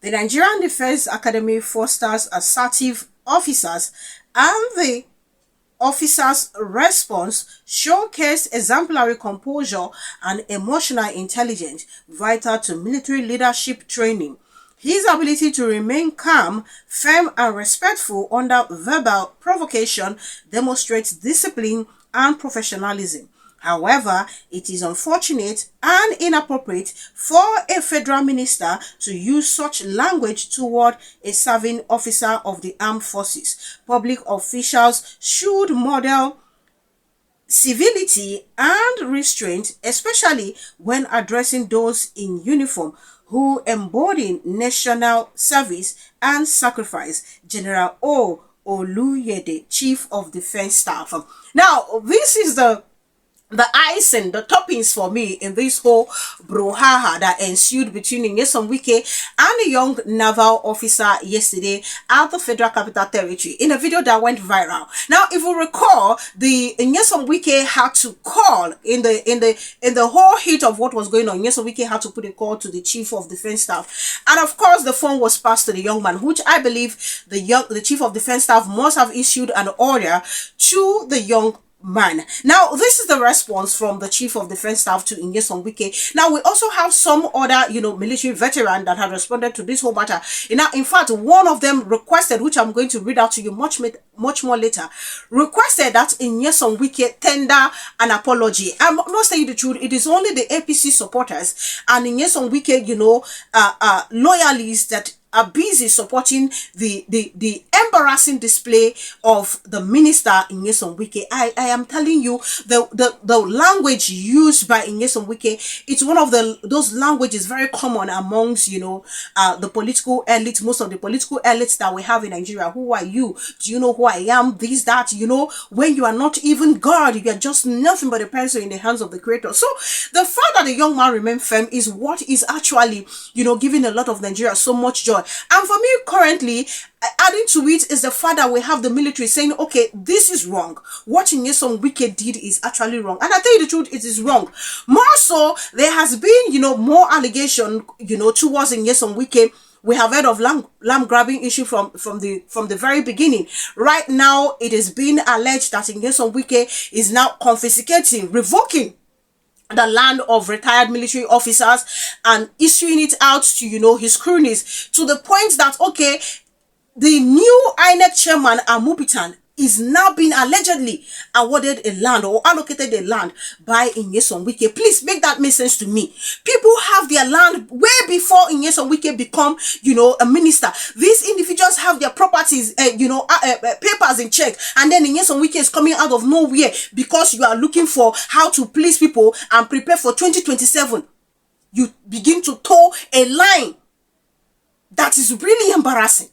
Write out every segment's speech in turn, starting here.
The Nigerian Defense Academy fosters assertive officers, and the officers' response showcased exemplary composure and emotional intelligence vital to military leadership training. His ability to remain calm, firm, and respectful under verbal provocation demonstrates discipline and professionalism. However, it is unfortunate and inappropriate for a federal minister to use such language toward a serving officer of the armed forces. Public officials should model civility and restraint, especially when addressing those in uniform who embody national service and sacrifice. General O. Oluyede, Chief of Defense Staff. Now, this is the icing, the toppings for me in this whole brouhaha that ensued between Nyesom Wike and a young naval officer yesterday at the Federal Capital Territory in a video that went viral. Now, if you recall, the Nyesom Wike had to call in the whole heat of what was going on. Nyesom Wike had to put a call to the Chief of Defense Staff, and of course, the phone was passed to the young man, which I believe the Chief of Defense Staff must have issued an order to the young man. Now, this is the response from the Chief of Defense Staff to Nyesom Wike. Now, we also have some other, military veteran that have responded to this whole matter. In fact, one of them requested, which I'm going to read out to you much more later, requested that Nyesom Wike tender an apology. I'm not saying the truth. It is only the APC supporters and Nyesom Wike, loyalists that are busy supporting the embarrassing display of the minister Nyesom Wike. I am telling you, the language used by Nyesom Wike, it's one of those languages very common amongst the political elite, most of the political elites that we have in Nigeria. Who are you? Do you know who I am? This, that, when you are not even God, you are just nothing but a pencil in the hands of the creator. So the fact that the young man remained firm is what is actually giving a lot of Nigeria so much joy. And for me, currently, adding to it is the fact that we have the military saying, okay, this is wrong. What Nyesom Wike did is actually wrong. And I tell you the truth, it is wrong. More so, there has been, more allegation, towards Nyesom Wike. We have heard of land grabbing issue from the very beginning. Right now, it is being alleged that Nyesom Wike is now confiscating, revoking the land of retired military officers and issuing it out to, his cronies, to the point that, okay, the new INEC chairman, Amupitan, is now being allegedly awarded a land or allocated a land by Nyesom Wike. Please make that make sense to me. People have their land way before Nyesom Wike become, a minister. These individuals have their properties, papers in check, and then Nyesom Wike is coming out of nowhere because you are looking for how to please people and prepare for 2027. You begin to toe a line that is really embarrassing.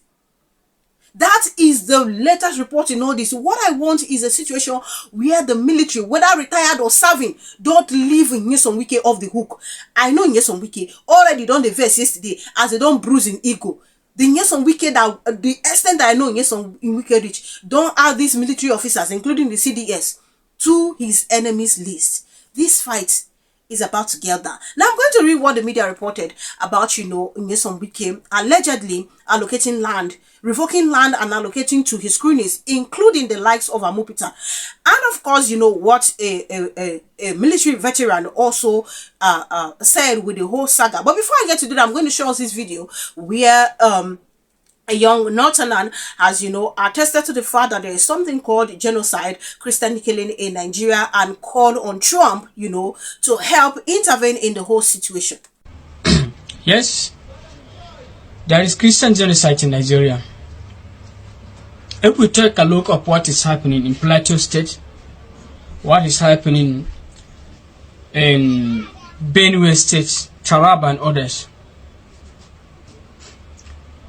That is the latest report in all this. What I want is a situation where the military, whether retired or serving, don't leave Nyesom Wike off the hook. I know Nyesom Wike already done the verse yesterday as they don't bruise in ego. The Nyesom Wike, that the extent that I know Nyesom Wike reach, don't add these military officers, including the CDS, to his enemies list. This fight is about to get down. Now I'm going to read what the media reported about, Nyesom Wike allegedly allocating land, revoking land and allocating to his cronies, including the likes of Amupita. And of course, what a military veteran also said with the whole saga. But before I get to do that, I'm going to show us this video where a young Northerner has, attested to the fact that there is something called genocide, Christian killing in Nigeria, and called on Trump, to help intervene in the whole situation. Yes, there is Christian genocide in Nigeria. If we take a look at what is happening in Plateau State, what is happening in Benue State, Taraba and others.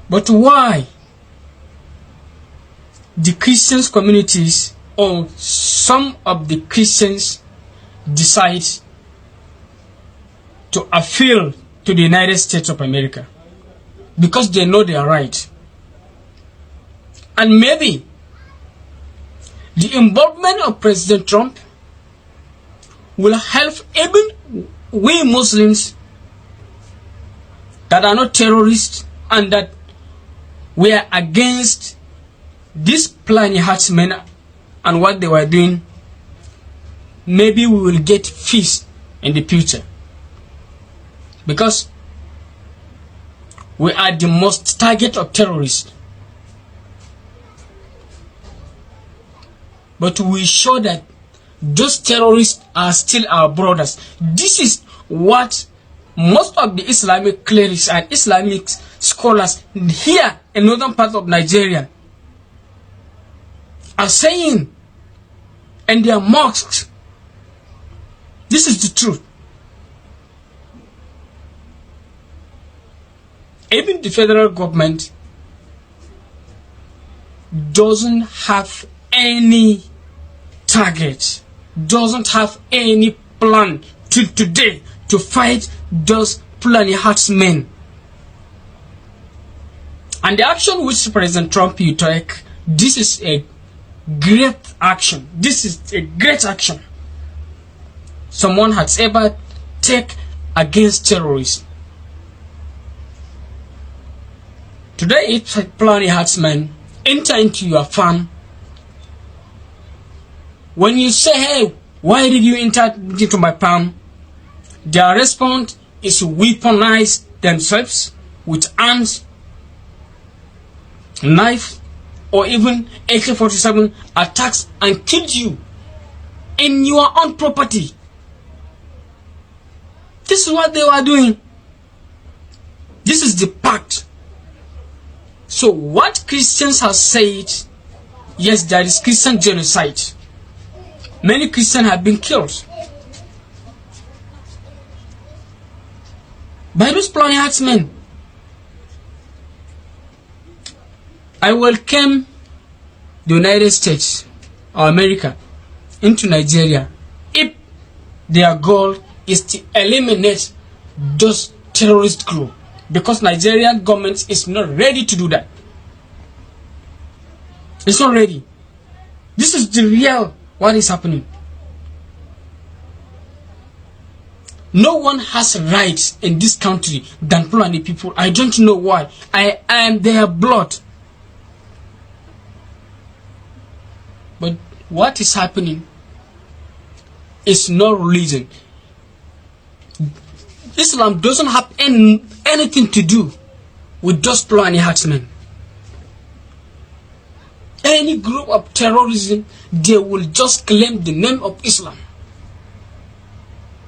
But why the Christian communities or some of the Christians decide to appeal to the United States of America? Because they know they are right. And maybe the involvement of President Trump will help even we Muslims that are not terrorists and that we are against these planning herdsmen and what they were doing, maybe we will get peace in the future. Because we are the most target of terrorists. But we show that those terrorists are still our brothers. This is what most of the Islamic clerics and Islamic scholars here in northern part of Nigeria are saying in their mosques. This is the truth. Even the federal government doesn't have any target, doesn't have any plan till today to fight those Fulani herdsmen. And the action which President Trump you took, this is a great action. This is a great action someone has ever taken against terrorists. Today, if Fulani herdsmen enter into your farm, when you say, hey, why did you enter into my farm? Their response is to weaponize themselves with arms, knife, or even AK-47 attacks and kill you in your own property. This is what they were doing. This is the pact. So what Christians have said, yes, there is Christian genocide. Many Christians have been killed by those Fulani herdsmen. I welcome the United States or America into Nigeria if their goal is to eliminate those terrorist groups, because Nigerian government is not ready to do that. It's not ready. This is the real what is happening. No one has rights in this country than Fulani people. I don't know why. I am their blood. But what is happening is no religion. Islam doesn't have anything to do with those Fulani herdsmen. Any group of terrorism, they will just claim the name of Islam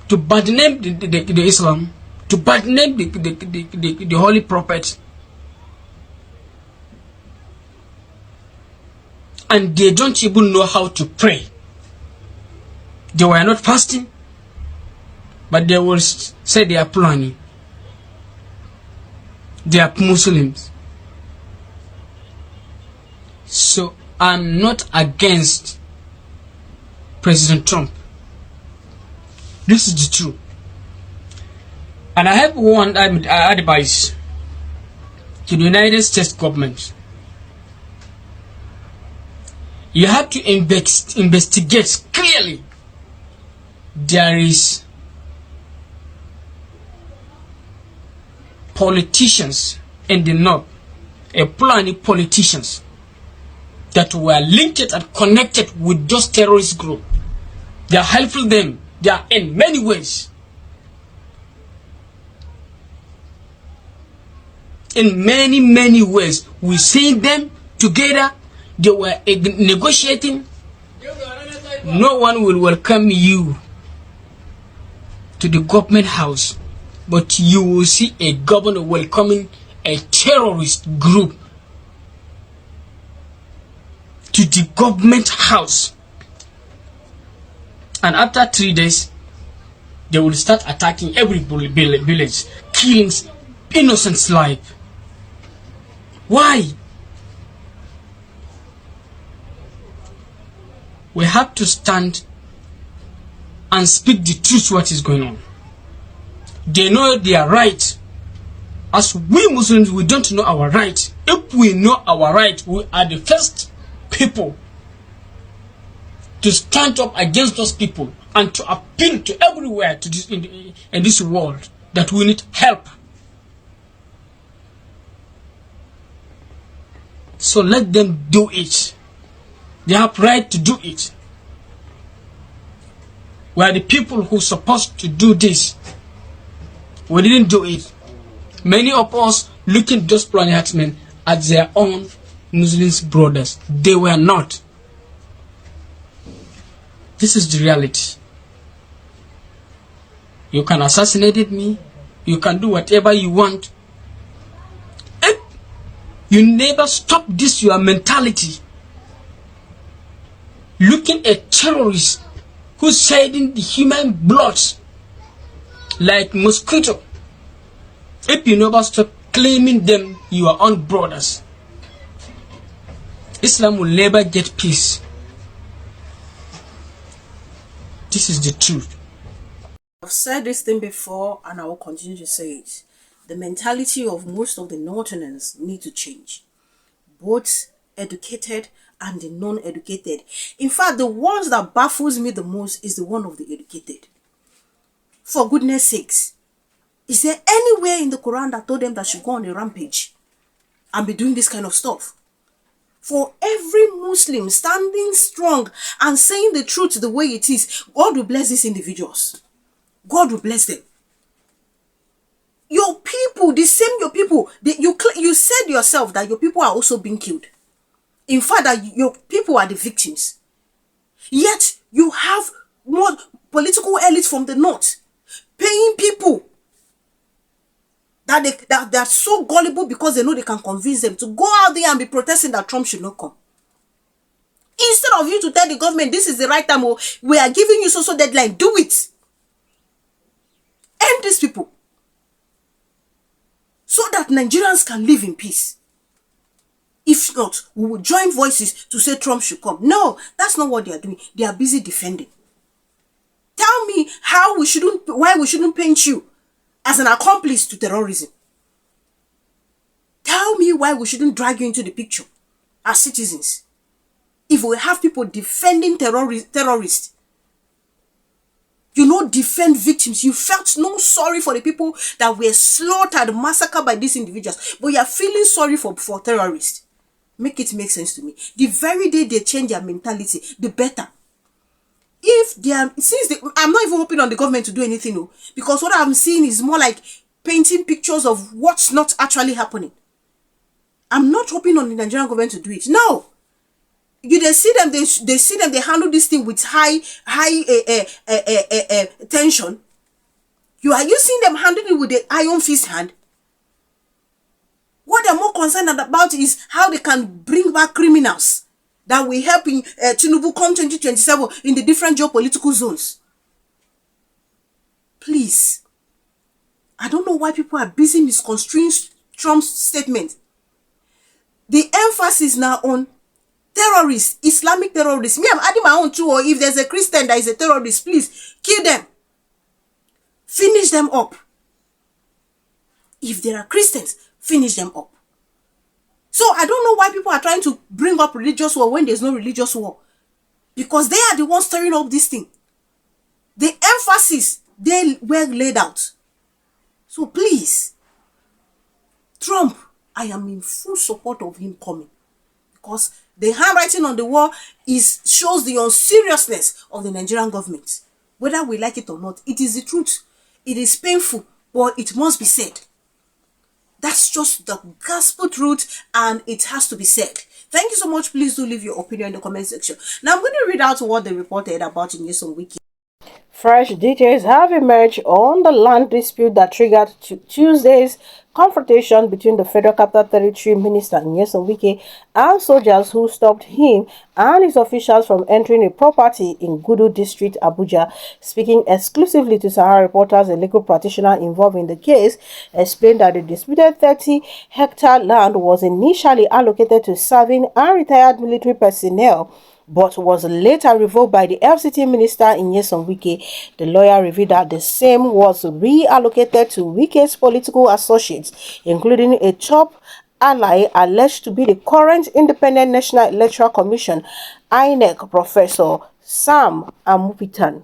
to badname the Islam, to badname the Holy Prophet, and they don't even know how to pray. They were not fasting, but they will say they are Fulani. They are Muslims. So I'm not against President Trump. This is the truth. And I have one advice to the United States government. You have to investigate clearly. There is politicians in the north, Fulani politicians that were linked and connected with those terrorist groups. They are helping them. They are in many ways. In many ways. We see them together. They were negotiating. No one will welcome you to the government house, but you will see a governor welcoming a terrorist group to the government house. And after 3 days, they will start attacking every village, killing innocent life. Why? We have to stand and speak the truth what is going on. They know their right. As we Muslims, we don't know our right. If we know our right, we are the first people to stand up against those people and to appeal to everywhere to this, in this world that we need help. So let them do it. They have right to do it. We are the people who are supposed to do this. We didn't do it. Many of us looking at those planet men as their own Muslim brothers. They were not. This is the reality. You can assassinate me. You can do whatever you want. And you never stop this your mentality. Looking at terrorists who's shedding the human blood like mosquito. If you never stop claiming them your own brothers, Islam will never get peace. This is the truth. I've said this thing before and I will continue to say it. The mentality of most of the Northerners need to change. Both educated and the non-educated. In fact, the ones that baffles me the most is the one of the educated. For goodness sakes, is there anywhere in the Quran that told them that should go on a rampage and be doing this kind of stuff? For every Muslim standing strong and saying the truth the way it is, God will bless these individuals. God will bless them. Your people, the same your people, you said yourself that your people are also being killed. In fact, that your people are the victims. Yet, you have more political elites from the north paying people that are so gullible because they know they can convince them to go out there and be protesting that Trump should not come. Instead of you to tell the government, this is the right time, or we are giving you so deadline, do it. End these people. So that Nigerians can live in peace. If not, we will join voices to say Trump should come. No, that's not what they are doing. They are busy defending. Tell me why we shouldn't paint you as an accomplice to terrorism. Tell me why we shouldn't drag you into the picture as citizens. If we have people defending terrorists, defend victims. You felt no sorry for the people that were slaughtered, massacred by these individuals, but you are feeling sorry for terrorists. Make it make sense to me. The very day they change their mentality, the better. If they are, I'm not even hoping on the government to do anything, no, because what I'm seeing is more like painting pictures of what's not actually happening. I'm not hoping on the Nigerian government to do it. No. They see them, they handle this thing with high tension. Are you seeing them handling it with the iron fist hand? What they're more concerned about is how they can bring back criminals that will help in Tinubu come 2027 in the different geopolitical zones. Please. I don't know why people are busy misconstruing Trump's statement. The emphasis now on terrorists, Islamic terrorists. Me, I'm adding my own too. Or if there's a Christian that is a terrorist, please kill them. Finish them up. If there are Christians, finish them up. So I don't know why people are trying to bring up religious war when there's no religious war. Because they are the ones stirring up this thing. The emphasis, they were laid out. So please, Trump, I am in full support of him coming. Because the handwriting on the wall shows the unseriousness of the Nigerian government. Whether we like it or not, it is the truth. It is painful, but it must be said. That's just the gospel truth, and it has to be said. Thank you so much. Please do leave your opinion in the comment section. Now I'm going to read out what they reported about in Wike. Fresh details have emerged on the land dispute that triggered Tuesday's confrontation between the Federal Capital Territory Minister Wike and soldiers who stopped him and his officials from entering a property in Gudu District, Abuja. Speaking exclusively to Sahara reporters, a legal practitioner involved in the case explained that the disputed 30-hectare land was initially allocated to serving and retired military personnel, but was later revoked by the FCT minister in Wike. The lawyer revealed that the same was reallocated to Wike's political associates, including a top ally alleged to be the current Independent National Electoral Commission, INEC, Professor Sam Amupitan.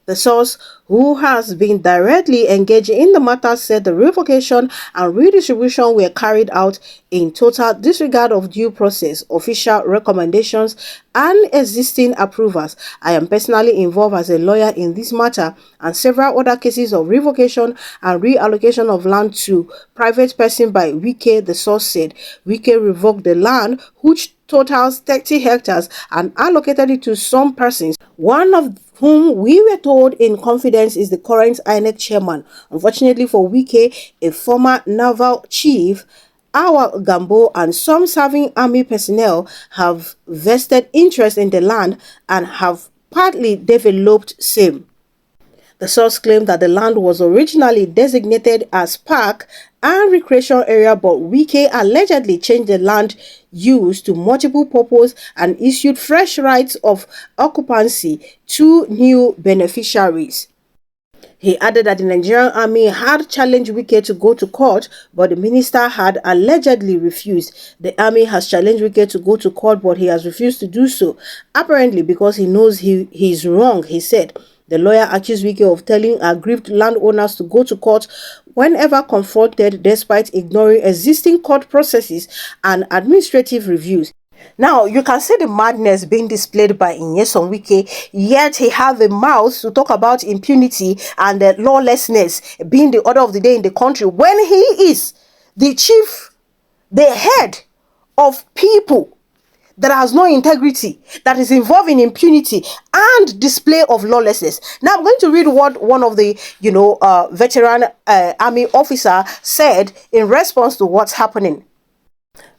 The source, who has been directly engaged in the matter, said the revocation and redistribution were carried out in total disregard of due process, official recommendations, and existing approvals. I am personally involved as a lawyer in this matter and several other cases of revocation and reallocation of land to private person by Wike, the source said. Wike revoked the land, which totals 30 hectares, and allocated it to some persons, one of whom we were told in confidence is the current INEC chairman. Unfortunately for Wike, a former naval chief, our Gambo, and some serving army personnel have vested interest in the land and have partly developed same. The source claimed that the land was originally designated as park and recreation area, but Wike allegedly changed the land use to multiple purpose and issued fresh rights of occupancy to new beneficiaries. He added that the Nigerian army had challenged Wike to go to court, but the minister had allegedly refused. The army has challenged Wike to go to court, but he has refused to do so, apparently because he knows he is wrong, he said. The lawyer accused Wike of telling aggrieved landowners to go to court whenever confronted, despite ignoring existing court processes and administrative reviews. Now, you can see the madness being displayed by Nyesom Wike, yet he have a mouth to talk about impunity and lawlessness being the order of the day in the country when he is the chief, the head of people that has no integrity, that is involved in impunity and display of lawlessness. Now, I'm going to read what one of the, veteran army officer said in response to what's happening.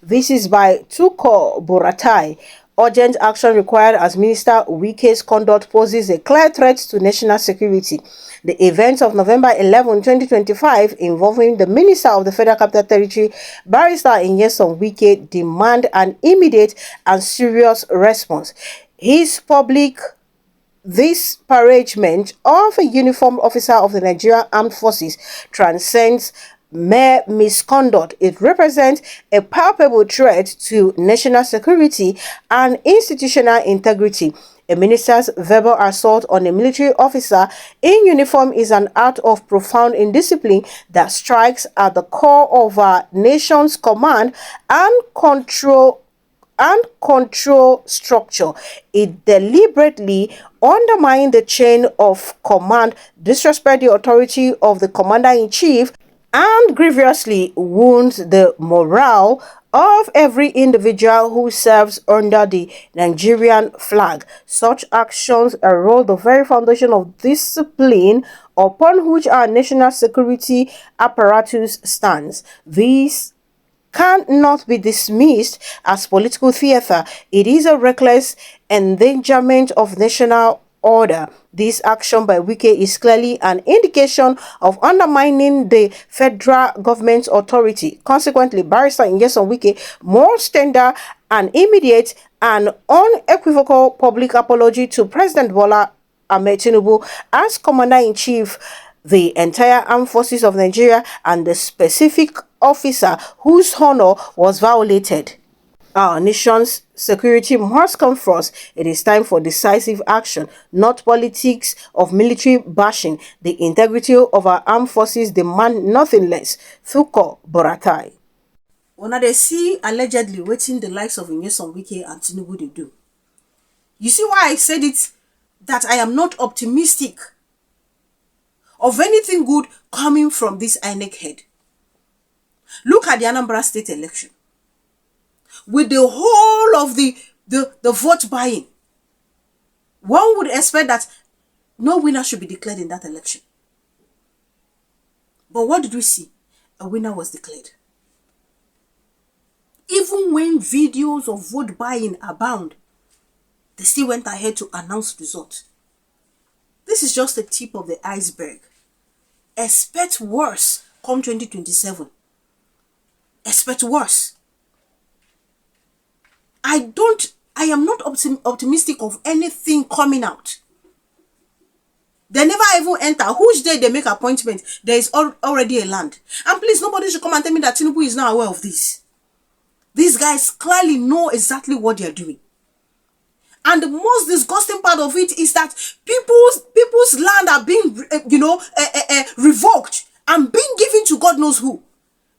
This is by Tuko Boratai. Urgent action required as Minister Wike's conduct poses a clear threat to national security. The events of November 11, 2025, involving the Minister of the Federal Capital Territory, Barrister Nyesom Wike, demand an immediate and serious response. His public disparagement of a uniformed officer of the Nigerian Armed Forces transcends mere misconduct. It represents a palpable threat to national security and institutional integrity. A minister's verbal assault on a military officer in uniform is an act of profound indiscipline that strikes at the core of our nation's command and control structure. It deliberately undermines the chain of command, disrespects the authority of the commander-in-chief, and grievously wounds the morale of every individual who serves under the Nigerian flag. Such actions erode the very foundation of discipline upon which our national security apparatus stands. These cannot be dismissed as political theater. It is a reckless endangerment of national order. This action by Wike is clearly an indication of undermining the federal government's authority. Consequently, Barrister Nyesom Wike must tender an immediate and unequivocal public apology to President Bola Ahmed Tinubu as Commander-in-Chief, the entire armed forces of Nigeria, and the specific officer whose honor was violated. Our nation's security must come first. It is time for decisive action, not politics of military bashing. The integrity of our armed forces demand nothing less. Thuko Boratai. Una they see allegedly waiting the likes of Nyesom Wike and Tinubu they do. You see why I said it, that I am not optimistic of anything good coming from this INEC head. Look at the Anambra State election. With the whole of the vote buying, one would expect that no winner should be declared in that election. But what did we see? A winner was declared. Even when videos of vote buying abound, they still went ahead to announce results. This is just the tip of the iceberg. Expect worse come 2027. Expect worse. I am not optimistic of anything coming out. They never even enter. Which day they make appointment, there is already a land. And please, nobody should come and tell me that Tinubu is not aware of this. These guys clearly know exactly what they are doing. And the most disgusting part of it is that people's land are being, revoked and being given to God knows who.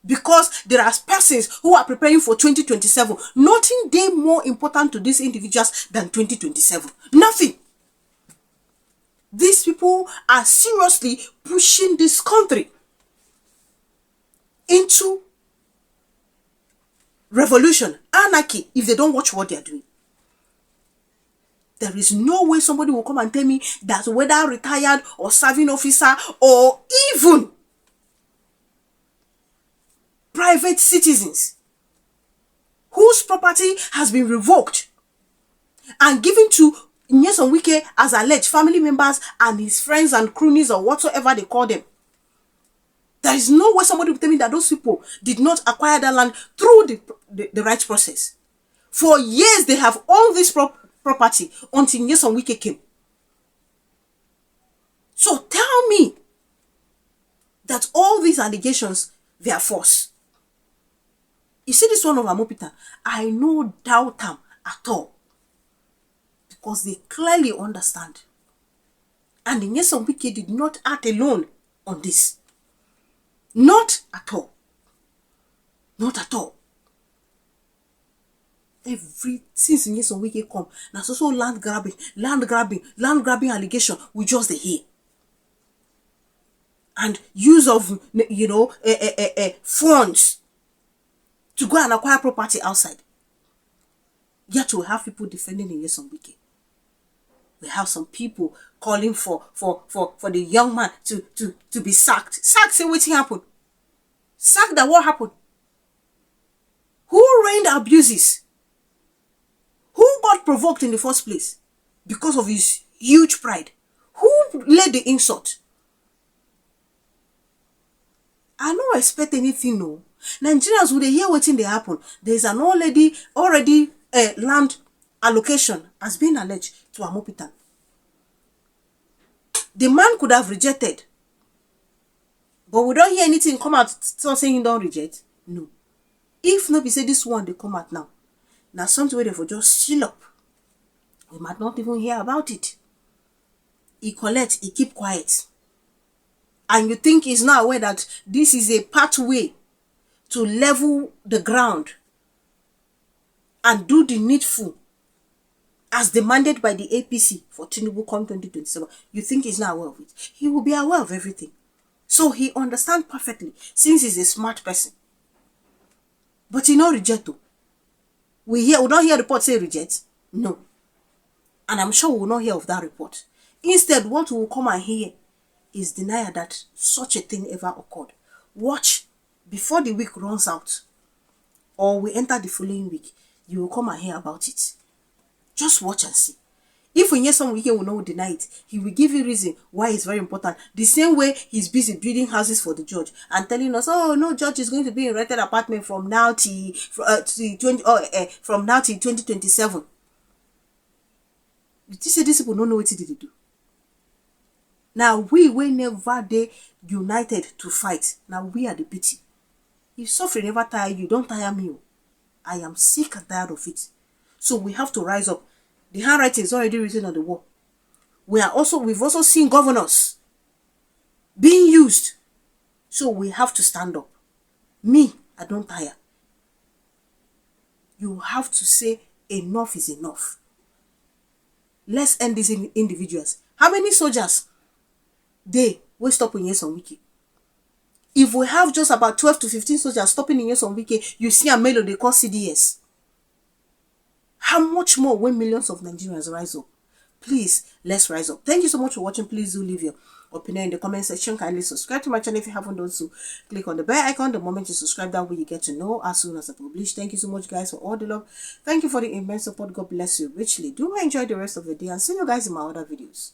Because there are persons who are preparing for 2027. Nothing day more important to these individuals than 2027. Nothing. These people are seriously pushing this country into revolution, anarchy, if they don't watch what they are doing. There is no way somebody will come and tell me that whether retired or serving officer or even private citizens whose property has been revoked and given to Nyesom Wike as alleged family members and his friends and cronies or whatsoever they call them. There is no way somebody will tell me that those people did not acquire that land through the right process. For years they have owned this property until Nyesom Wike came. So tell me that all these allegations, they are false. You see this one of Amopita, I no doubt them at all. Because they clearly understand. And the Nyesom Wike did not act alone on this. Not at all. Not at all. Since Nyesom Wike come, there's also land grabbing allegation we just hear. And use of, funds to go and acquire property outside. Yet we have people defending Nyesom Wike. We have some people calling for the young man to be sacked. Sacked, say what happened? Sacked that what happened? Who reigned abuses? Who got provoked in the first place? Because of his huge pride. Who led the insult? I don't expect anything, no. Nigerians, would they hear what they happen? There is an already land allocation has been alleged to Amopita. The man could have rejected. But we don't hear anything come out saying he don't reject. No. If not, we say this one, they come out now. Now something where they for just chill up. We might not even hear about it. He collect, he keep quiet. And you think he's not aware that this is a pathway to level the ground and do the needful as demanded by the APC for Tinubu come 2027. You think he's not aware of it? He will be aware of everything. So he understands perfectly since he's a smart person. But he no reject though. We don't hear report say reject. No. And I'm sure we will not hear of that report. Instead, what we will come and hear is denial that such a thing ever occurred. Watch before the week runs out or we enter the following week, you will come and hear about it. Just watch and see. If we hear some Wike will not deny it, he will give you reason why it's very important. The same way he's busy building houses for the judge and telling us, oh no, judge is going to be in rented apartment from now till 2027. Did you say these people don't know what they do? Now we never they united to fight. Now we are the pity. If suffering never tire you, don't tire me. I am sick and tired of it. So we have to rise up. The handwriting is already written on the wall. We've also seen governors being used. So we have to stand up. Me, I don't tire. You have to say enough is enough. Let's end these individuals. How many soldiers they will stop in Nyesom Wike? If we have just about 12 to 15 soldiers stopping in Nyesom Wike, you see a melo they call CDS. How much more when millions of Nigerians rise up? Please, let's rise up. Thank you so much for watching. Please do leave your opinion in the comment section. Kindly subscribe to my channel if you haven't done so. Click on the bell icon the moment you subscribe. That way you get to know as soon as I publish. Thank you so much, guys, for all the love. Thank you for the immense support. God bless you richly. Do enjoy the rest of the day and see you guys in my other videos.